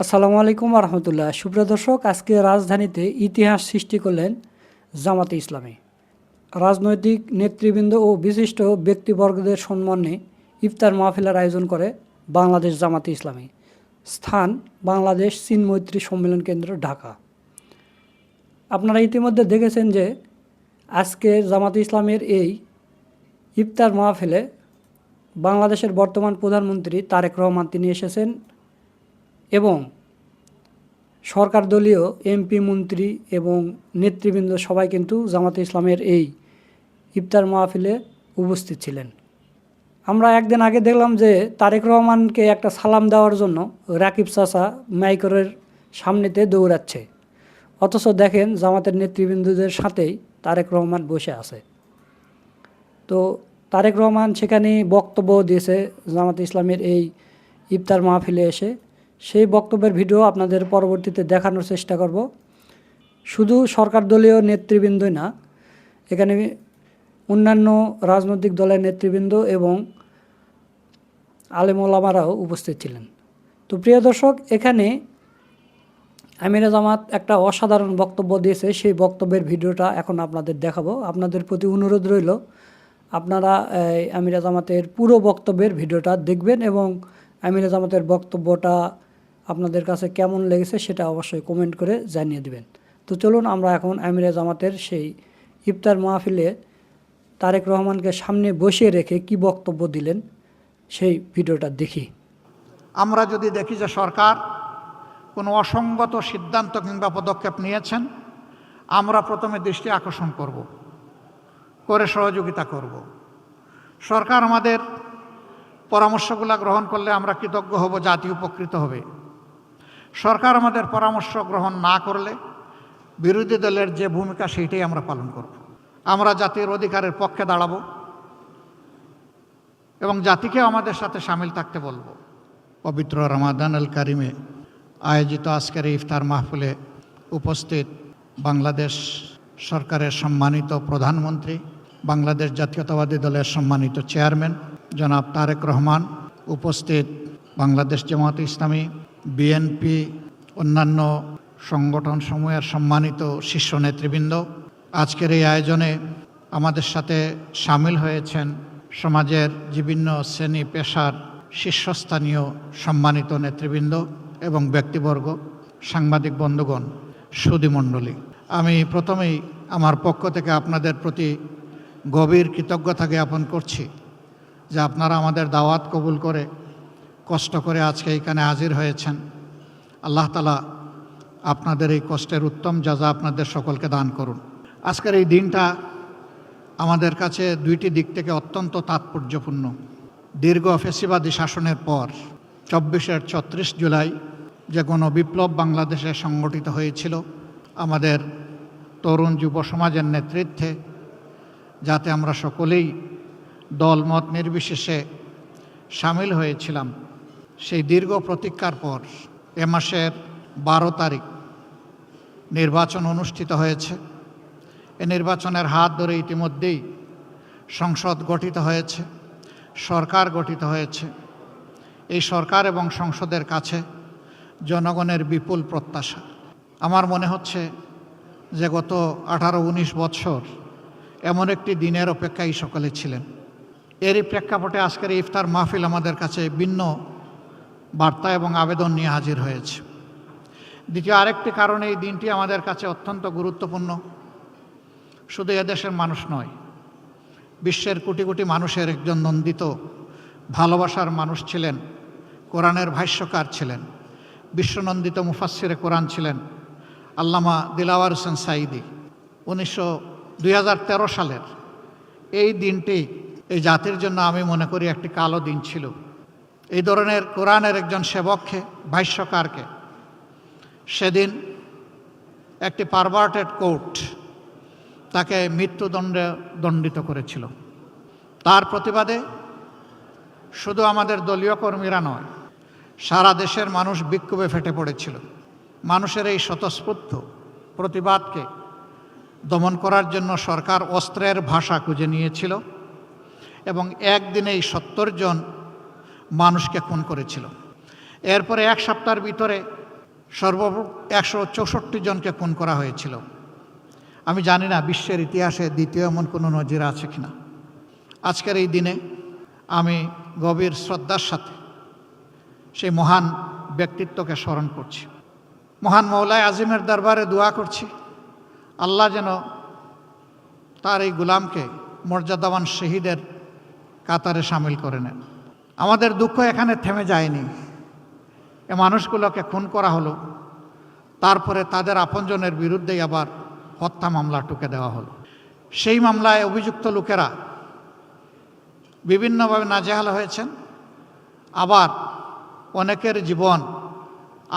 আসসালামু আলাইকুম রহমতুল্লাহ। সুপ্রিয় দর্শক, আজকে রাজধানীতে ইতিহাস সৃষ্টি করলেন জামাতে ইসলামী। রাজনৈতিক নেতৃবৃন্দ ও বিশিষ্ট ব্যক্তিবর্গদের সম্মানে ইফতার মাহফিলের আয়োজন করে বাংলাদেশ জামাতে ইসলামী। স্থান বাংলাদেশ চীন মৈত্রী সম্মেলন কেন্দ্র, ঢাকা। আপনারা ইতিমধ্যে দেখেছেন যে আজকে জামাতে ইসলামের এই ইফতার মাহফিলে বাংলাদেশের বর্তমান প্রধানমন্ত্রী তারেক রহমান তিনি এসেছেন এবং সরকার দলীয় এমপি, মন্ত্রী এবং নেতৃবৃন্দ সবাই কিন্তু জামাতে ইসলামের এই ইফতার মাহফিলে উপস্থিত ছিলেন। আমরা একদিন আগে দেখলাম যে তারেক রহমানকে একটা সালাম দেওয়ার জন্য রাকিব চাচা মাইক্রোর সামনেতে দৌড়াচ্ছে, অথচ দেখেন জামাতের নেতৃবৃন্দদের সাথেই তারেক রহমান বসে আছে। তো তারেক রহমান সেখানে বক্তব্য দিয়েছে জামাতে ইসলামের এই ইফতার মাহফিলে এসে। সেই বক্তব্যের ভিডিও আপনাদের পরবর্তীতে দেখানোর চেষ্টা করব। শুধু সরকার দলীয় নেতৃবৃন্দই না, এখানে অন্যান্য রাজনৈতিক দলের নেতৃবৃন্দ এবং আলেম ওলামারাও উপস্থিত ছিলেন। তো প্রিয় দর্শক, এখানে আমিরে জামাত একটা অসাধারণ বক্তব্য দিয়েছে। সেই বক্তব্যের ভিডিওটা এখন আপনাদের দেখাবো। আপনাদের প্রতি অনুরোধ রইল আপনারা আমিরে জামাতের পুরো বক্তব্যের ভিডিওটা দেখবেন এবং আমিরে জামাতের বক্তব্যটা আপনাদের কাছে কেমন লেগেছে সেটা অবশ্যই কমেন্ট করে জানিয়ে দিবেন। তো চলুন আমরা এখন আমিরে জামাতের সেই ইফতার মাহফিলে তারেক রহমানকে সামনে বসিয়ে রেখে কি বক্তব্য দিলেন সেই ভিডিওটা দেখি। আমরা যদি দেখি যে সরকার কোনো অসঙ্গত সিদ্ধান্ত কিংবা পদক্ষেপ নিয়েছেন, আমরা প্রথমে দৃষ্টি আকর্ষণ করে সহযোগিতা করব। সরকার আমাদের পরামর্শগুলো গ্রহণ করলে আমরা কৃতজ্ঞ হব, জাতি উপকৃত হবে। সরকার আমাদের পরামর্শ গ্রহণ না করলে বিরোধী দলের যে ভূমিকা সেইটাই আমরা পালন করব। আমরা জাতির অধিকারের পক্ষে দাঁড়াবো এবং জাতিকেও আমাদের সাথে সামিল থাকতে বলবো। পবিত্র রমাদান আল কারিমে আয়োজিত আজকের ইফতার মাহফিলে উপস্থিত বাংলাদেশ সরকারের সম্মানিত প্রধানমন্ত্রী, বাংলাদেশ জাতীয়তাবাদী দলের সম্মানিত চেয়ারম্যান জনাব তারেক রহমান, উপস্থিত বাংলাদেশ জামাতে ইসলামী, বিএনপি, অন্যান্য সংগঠনসমূহের সম্মানিত শীর্ষ নেতৃবৃন্দ, আজকের এই আয়োজনে আমাদের সাথে সামিল হয়েছেন সমাজের বিভিন্ন শ্রেণী পেশার শীর্ষস্থানীয় সম্মানিত নেতৃবৃন্দ এবং ব্যক্তিবর্গ, সাংবাদিক বন্ধুগণ, সুধীমণ্ডলী। আমি প্রথমেই আমার পক্ষ থেকে আপনাদের প্রতি গভীর কৃতজ্ঞতা জ্ঞাপন করছি যে আপনারা আমাদের দাওয়াত কবুল করে কষ্ট করে আজকে এখানে হাজির হয়েছেন। আল্লাহ তাআলা আপনাদের এই কষ্টের উত্তম জাযা আপনাদের সকলকে দান করুন। আজকের এই দিনটা আমাদের কাছে দুইটি দিক থেকে অত্যন্ত তাৎপর্যপূর্ণ। দীর্ঘ ফ্যাসিবাদী শাসনের পর 36 জুলাই যে গণবিপ্লব বাংলাদেশে সংগঠিত হয়েছিল আমাদের তরুণ যুব সমাজের নেতৃত্বে, যাতে আমরা সকলেই দলমত নির্বিশেষে সামিল হয়েছিলাম, সেই দীর্ঘ প্রতীক্ষার পর এ মাসের 12 তারিখ নির্বাচন অনুষ্ঠিত হয়েছে। এ নির্বাচনের হাত ধরে ইতিমধ্যেই সংসদ গঠিত হয়েছে, সরকার গঠিত হয়েছে। এই সরকার এবং সংসদের কাছে জনগণের বিপুল প্রত্যাশা। আমার মনে হচ্ছে যে গত 18-19 বছর এমন একটি দিনের অপেক্ষায় সকলে ছিলেন। এরই প্রেক্ষাপটে আজকের ইফতার মাহফিল আমাদের কাছে ভিন্ন বার্তা এবং আবেদন নিয়ে হাজির হয়েছে। দ্বিতীয় আরেকটি কারণে এই দিনটি আমাদের কাছে অত্যন্ত গুরুত্বপূর্ণ। শুধু এদেশের মানুষ নয়, বিশ্বের কোটি কোটি মানুষের একজন নন্দিত ভালোবাসার মানুষ ছিলেন, কোরআনের ভাষ্যকার ছিলেন, বিশ্বনন্দিত মুফাসসিরে কোরআন ছিলেন আল্লামা দিলাওয়ার হোসেন সাঈদী। 2013 সালের এই দিনটি এই জাতির জন্য আমি মনে করি একটি কালো দিন ছিল। এই ধরনের কোরআনের একজন সেবককে, ভাষ্যকারকে সেদিন একটি পারভার্টেড কোর্ট তাকে মৃত্যুদণ্ডে দণ্ডিত করেছিল। তার প্রতিবাদে শুধু আমাদের দলীয় কর্মীরা নয়, সারা দেশের মানুষ বিক্ষোভে ফেটে পড়েছিল। মানুষের এই স্বতঃস্ফূর্ত প্রতিবাদকে দমন করার জন্য সরকার অস্ত্রের ভাষা খুঁজে নিয়েছিল এবং একদিনেই 70 জন মানুষকে খুন করেছিল। এরপরে এক সপ্তাহের ভিতরে সর্বমোট 164 জনকে খুন করা হয়েছিল। আমি জানি না বিশ্বের ইতিহাসে দ্বিতীয় এমন কোনো নজির আছে কিনা। আজকের এই দিনে আমি গভীর শ্রদ্ধার সাথে সেই মহান ব্যক্তিত্বকে স্মরণ করছি। মহান মৌলায় আজিমের দরবারে দোয়া করছি, আল্লাহ যেন তার এই গুলামকে মর্যাদাবান শহীদের কাতারে সামিল করে নেন। আমাদের দুঃখ এখানে থেমে যায়নি। এ মানুষগুলোকে খুন করা হলো, তারপরে তাদের আপনজনের বিরুদ্ধেই আবার হত্যা মামলা টুকে দেওয়া হলো। সেই মামলায় অভিযুক্ত লোকেরা বিভিন্নভাবে নাজেহাল হয়েছেন, আবার অনেকের জীবন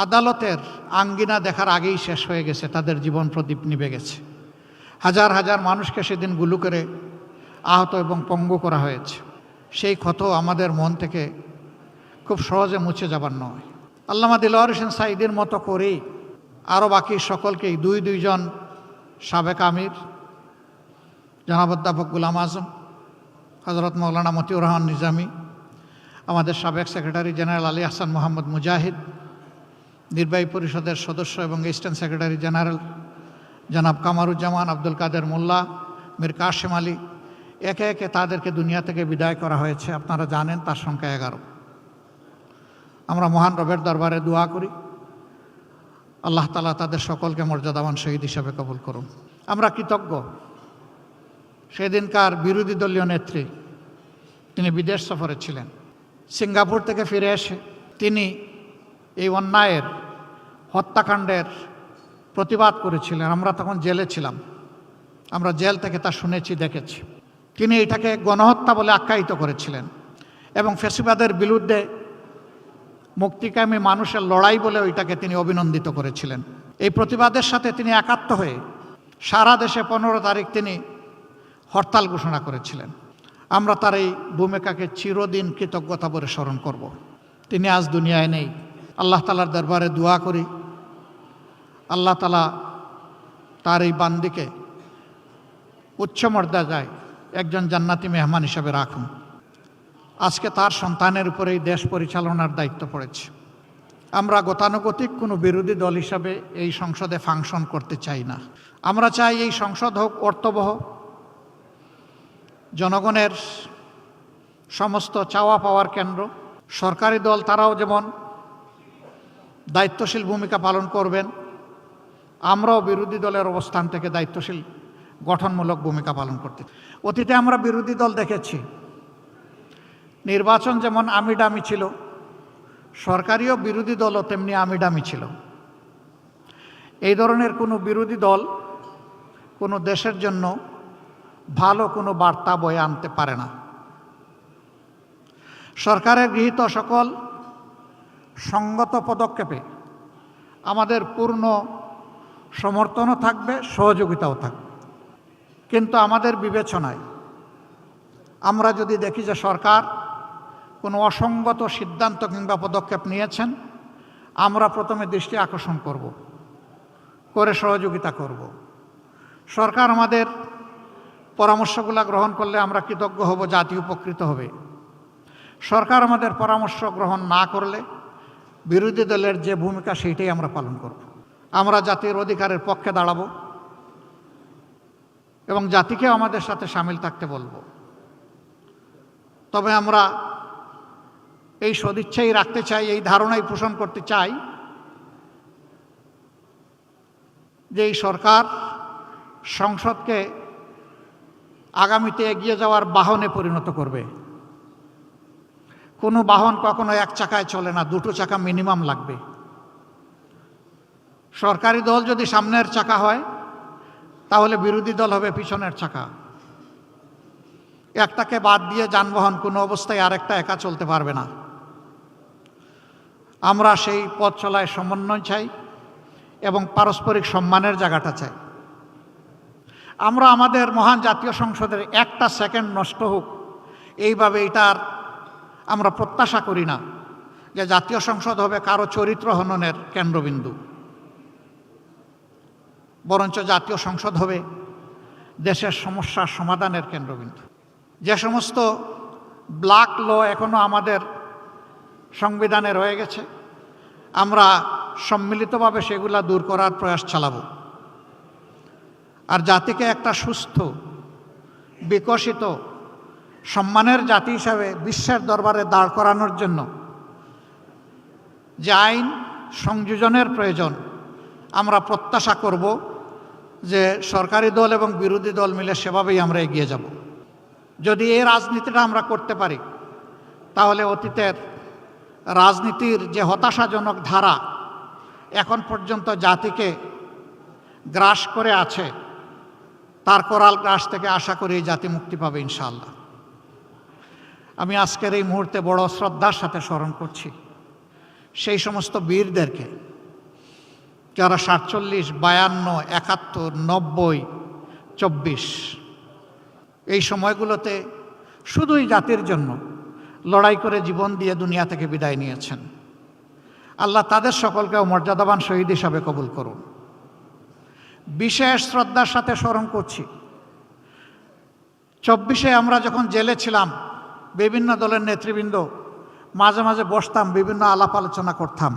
আদালতের আঙ্গিনা দেখার আগেই শেষ হয়ে গেছে, তাদের জীবন প্রদীপ নিভে গেছে। হাজার হাজার মানুষকে সেদিন গুলি করে আহত এবং পঙ্গু করা হয়েছে। সেই ক্ষত আমাদের মন থেকে খুব সহজে মুছে যাবার নয়। আল্লামা দিলওয়ার হোসেন সাঈদীর মতো করেই আরও বাকি সকলকেই দুইজন সাবেক আমির জনাব অধ্যাপক গোলাম আজম, হজরত মৌলানা মতিউর রহমান নিজামী, আমাদের সাবেক সেক্রেটারি জেনারেল আলী আহসান মোহাম্মদ মুজাহিদ, নির্বাহী পরিষদের সদস্য এবং অ্যাসিস্ট্যান্ট সেক্রেটারি জেনারেল জনাব কামারুজ্জামান, আব্দুল কাদের মোল্লা, মীর কাশেম আলী, একে একে তাদেরকে দুনিয়া থেকে বিদায় করা হয়েছে। আপনারা জানেন তার সংখ্যা 11। আমরা মহান রবের দরবারে দোয়া করি, আল্লাহ তাআলা তাদের সকলকে মর্যাদাবান শহীদ হিসাবে কবুল করুন। আমরা কৃতজ্ঞ সেদিনকার বিরোধী দলীয় নেত্রী, তিনি বিদেশ সফরে ছিলেন। সিঙ্গাপুর থেকে ফিরে এসে তিনি এই অন্যায়ের হত্যাকাণ্ডের প্রতিবাদ করেছিলেন। আমরা তখন জেলে ছিলাম, আমরা জেল থেকে তা শুনেছি, দেখেছি। তিনি এটাকে গণহত্যা বলে আখ্যায়িত করেছিলেন এবং ফ্যাসিবাদের বিরুদ্ধে মুক্তিকামী মানুষের লড়াই বলে ওইটাকে তিনি অভিনন্দিত করেছিলেন। এই প্রতিবাদের সাথে তিনি একাত্ম হয়ে সারা দেশে 15 তারিখ তিনি হরতাল ঘোষণা করেছিলেন। আমরা তার এই ভূমিকাকে চিরদিন কৃতজ্ঞতা বলে স্মরণ করব। তিনি আজ দুনিয়ায় নেই। আল্লাহ তাআলার দরবারে দোয়া করি, আল্লাহ তাআলা তার এই বান্দিকে উচ্চ মর্যাদায় একজন জান্নাতি মেহমান হিসাবে রাখুন। আজকে তার সন্তানের উপরে এই দেশ পরিচালনার দায়িত্ব পড়েছে। আমরা গতানুগতিক কোনো বিরোধী দল হিসাবে এই সংসদে ফাংশন করতে চাই না। আমরা চাই এই সংসদ হোক অর্থবহ, জনগণের সমস্ত চাওয়া পাওয়ার কেন্দ্র। সরকারি দল তারাও যেমন দায়িত্বশীল ভূমিকা পালন করবেন, আমরাও বিরোধী দলের অবস্থান থেকে দায়িত্বশীল গঠনমূলক ভূমিকা পালন করতে। অতীতে আমরা বিরোধী দল দেখেছি, নির্বাচন যেমন আমিডামি ছিল, সরকারিও বিরোধী দলও তেমনি আমিডামি ছিল। এই ধরনের কোনো বিরোধী দল কোনো দেশের জন্য ভালো কোনো বার্তা বয়ে আনতে পারে না। সরকারের গৃহীত সকল সঙ্গত পদক্ষেপে আমাদের পূর্ণ সমর্থনও থাকবে, সহযোগিতাও থাকবে। কিন্তু আমাদের বিবেচনায় আমরা যদি দেখি যে সরকার কোনো অসঙ্গত সিদ্ধান্ত কিংবা পদক্ষেপ নিয়েছেন, আমরা প্রথমে দৃষ্টি আকর্ষণ করব, করে সহযোগিতা করব। সরকার আমাদের পরামর্শগুলো গ্রহণ করলে আমরা কৃতজ্ঞ হব, জাতি উপকৃত হবে। সরকার আমাদের পরামর্শ গ্রহণ না করলে বিরোধী দলের যে ভূমিকা সেইটাই আমরা পালন করব। আমরা জাতির অধিকারের পক্ষে দাঁড়াবো এবং জাতিকেও আমাদের সাথে সামিল থাকতে বলবো। তবে আমরা এই সদিচ্ছাই রাখতে চাই, এই ধারণাই পোষণ করতে চাই যে এই সরকার সংসদকে আগামীতে এগিয়ে যাওয়ার বাহনে পরিণত করবে। কোনো বাহন কখনো এক চাকায় চলে না, দুটো চাকা মিনিমাম লাগবে। সরকারি দল যদি সামনের চাকা হয়, তাহলে বিরোধী দল হবে পিছনের চাকা। একটাকে বাদ দিয়ে যানবাহন কোনো অবস্থায় আরেকটা একা চলতে পারবে না। আমরা সেই পথ চলায় সমন্বয় চাই এবং পারস্পরিক সম্মানের জায়গাটা চাই। আমরা আমাদের মহান জাতীয় সংসদের একটা সেকেন্ড নষ্ট হোক এইভাবে এটার আমরা প্রত্যাশা করি না যে জাতীয় সংসদ হবে কারো চরিত্র হননের কেন্দ্রবিন্দু। বরঞ্চ জাতীয় সংসদ হবে দেশের সমস্যার সমাধানের কেন্দ্রবিন্দু। যে সমস্ত ব্ল্যাক ল এখনও আমাদের সংবিধানে রয়ে গেছে, আমরা সম্মিলিতভাবে সেগুলা দূর করার প্রয়াস চালাবো। আর জাতিকে একটা সুস্থ, বিকশিত, সম্মানের জাতি হিসাবে বিশ্বের দরবারে দাঁড় করানোর জন্য যে আইন সংযোজনের প্রয়োজন, আমরা প্রত্যাশা করব যে সরকারি দল এবং বিরোধী দল মিলে সেভাবেই আমরা এগিয়ে যাব। যদি এই রাজনীতিটা আমরা করতে পারি, তাহলে অতীতের রাজনীতির যে হতাশাজনক ধারা এখন পর্যন্ত জাতিকে গ্রাস করে আছে, তার করাল গ্রাস থেকে আশা করি এই জাতি মুক্তি পাবে ইনশাআল্লাহ। আমি আজকের এই মুহূর্তে বড় শ্রদ্ধার সাথে স্মরণ করছি সেই সমস্ত বীরদেরকে যারা 47, 52, 71, 90, 24 এই সময়গুলোতে শুধুই জাতির জন্য লড়াই করে জীবন দিয়ে দুনিয়া থেকে বিদায় নিয়েছেন। আল্লাহ তাদের সকলকেও মর্যাদাবান শহীদ হিসাবে কবুল করুন। বিশেষ শ্রদ্ধার সাথে স্মরণ করছি 24-এ আমরা যখন জেলে ছিলাম, বিভিন্ন দলের নেতৃবৃন্দ মাঝে মাঝে বসতাম, বিভিন্ন আলাপ আলোচনা করতাম।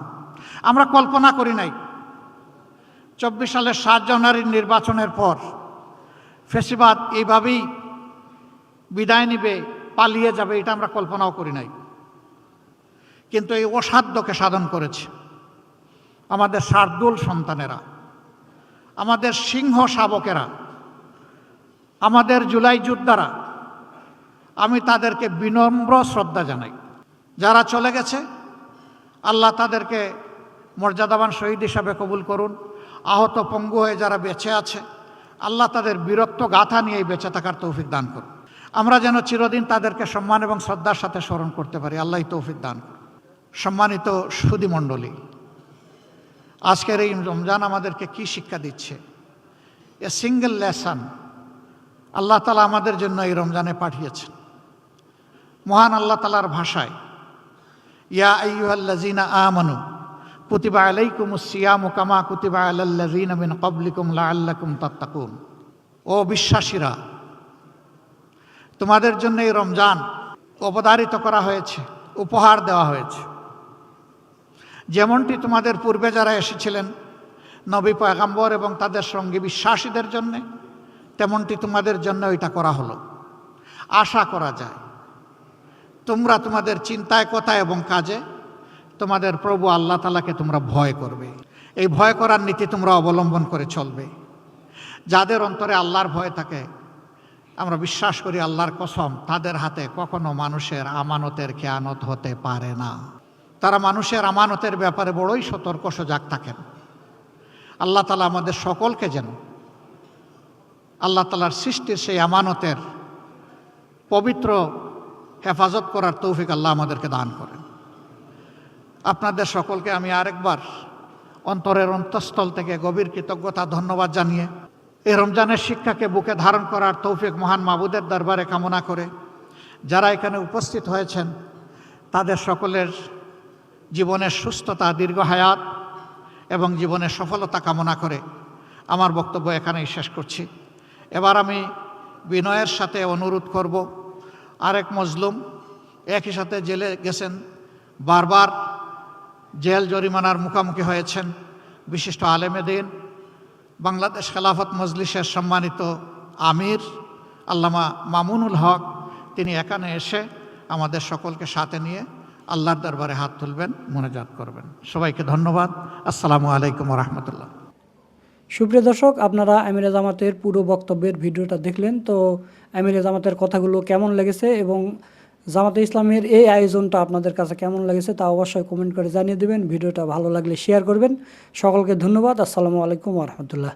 আমরা কল্পনা করি নাই 24 সালের 7 জানুয়ারির নির্বাচনের পর ফ্যাসিবাদ এইভাবেই বিদায় নিবে, পালিয়ে যাবে, এটা আমরা কল্পনাও করি নাই। কিন্তু এই অসাধ্যকে সাধন করেছে আমাদের শার্দুল সন্তানেরা, আমাদের সিংহ শাবকেরা, আমাদের জুলাই যোদ্ধারা। আমি তাদেরকে বিনম্র শ্রদ্ধা জানাই। যারা চলে গেছে, আল্লাহ তাদেরকে মর্যাদাবান শহীদ হিসাবে কবুল করুন। আহত পঙ্গু হয়ে যারা বেঁচে আছে, আল্লাহ তাদের বীরত্ব গাথা নিয়েই বেঁচে থাকার তৌফিক দান করুন। আমরা যেন চিরদিন তাদেরকে সম্মান এবং শ্রদ্ধার সাথে স্মরণ করতে পারি, আল্লাহ তৌফিক দান করুন। সম্মানিত সুধী মণ্ডলী, আজকের এই রমজান আমাদেরকে কি শিক্ষা দিচ্ছে? এ সিঙ্গেল লেসন আল্লাহ তাআলা আমাদের জন্য এই রমজানে পাঠিয়েছেন। মহান আল্লাহ তাআলার ভাষায়, ইয়া আইয়ুহাল্লাযীনা আমানু কুতিবা আলাইকুমুস সিয়ামু কামা কুতিবা আলাল্লাযীনা মিন ক্বাবলিকুম লাআল্লাকুম তাত্তাকুন। ও বিশ্বাসীরা, তোমাদের জন্য এই রমজান অবধারিত করা হয়েছে, উপহার দেওয়া হয়েছে। যেমনটি তোমাদের পূর্বে যারা এসেছিলেন নবী পয়গম্বর এবং তাদের সঙ্গী বিশ্বাসীদের জন্য, তেমনটি তোমাদের জন্য এটা করা হলো। আশা করা যায় তোমরা তোমাদের চিন্তায়, কথায় এবং কাজে তোমাদের প্রভু আল্লাহ তাআলাকে তোমরা ভয় করবে। এই ভয় করার নীতি তোমরা অবলম্বন করে চলবে। যাদের অন্তরে আল্লাহর ভয় থাকে, আমরা বিশ্বাস করি আল্লাহর কসম, তাদের হাতে কখনো মানুষের আমানতের খেয়ানত হতে পারে না। তারা মানুষের আমানতের ব্যাপারে বড়ই সতর্ক সজাগ থাকেন। আল্লাহ তাআলা আমাদের সকলকে যেন আল্লাহ তাআলার সৃষ্টির সেই আমানতের পবিত্র হেফাজত করার তৌফিক আল্লাহ আমাদেরকে দান করেন। আপনাদের সকলকে আমি আরেকবার অন্তরের অন্তঃস্থল থেকে গভীর কৃতজ্ঞতা, ধন্যবাদ জানিয়ে এই রমজানের শিক্ষাকে বুকে ধারণ করার তৌফিক মহান মাবুদের দরবারে কামনা করে, যারা এখানে উপস্থিত হয়েছেন তাদের সকলের জীবনের সুস্থতা, দীর্ঘ হায়াত এবং জীবনের সফলতা কামনা করে আমার বক্তব্য এখানেই শেষ করছি। এবার আমি বিনয়ের সাথে অনুরোধ করব, আরেক মজলুম একই সাথে জেলে গেছেন, বারবার জেল জরিমানার মুখোমুখি হয়েছেন, বিশিষ্ট আলেমে দ্বীন, বাংলাদেশ খেলাফত মজলিসের সম্মানিত আমির আল্লামা মামুনুল হক, তিনি এখানে এসে আমাদের সকলকে সাথে নিয়ে আল্লাহর দরবারে হাত তুলবেন, মোনাজাত করবেন। সবাইকে ধন্যবাদ। আসসালামু আলাইকুম ওয়া রাহমাতুল্লাহ। সুপ্রিয় দর্শক, আপনারা আমিরে জামাতের পুরো বক্তব্যের ভিডিওটা দেখলেন। তো আমিরে জামাতের কথাগুলো কেমন লেগেছে এবং জামাতে ইসলামের এই আয়োজনটা আপনাদের কাছে কেমন লেগেছে তা অবশ্যই কমেন্ট করে জানিয়ে দেবেন। ভিডিওটা ভালো লাগলে শেয়ার করবেন। সকলকে ধন্যবাদ। আসসালামু আলাইকুম ওয়া রাহমাতুল্লাহ।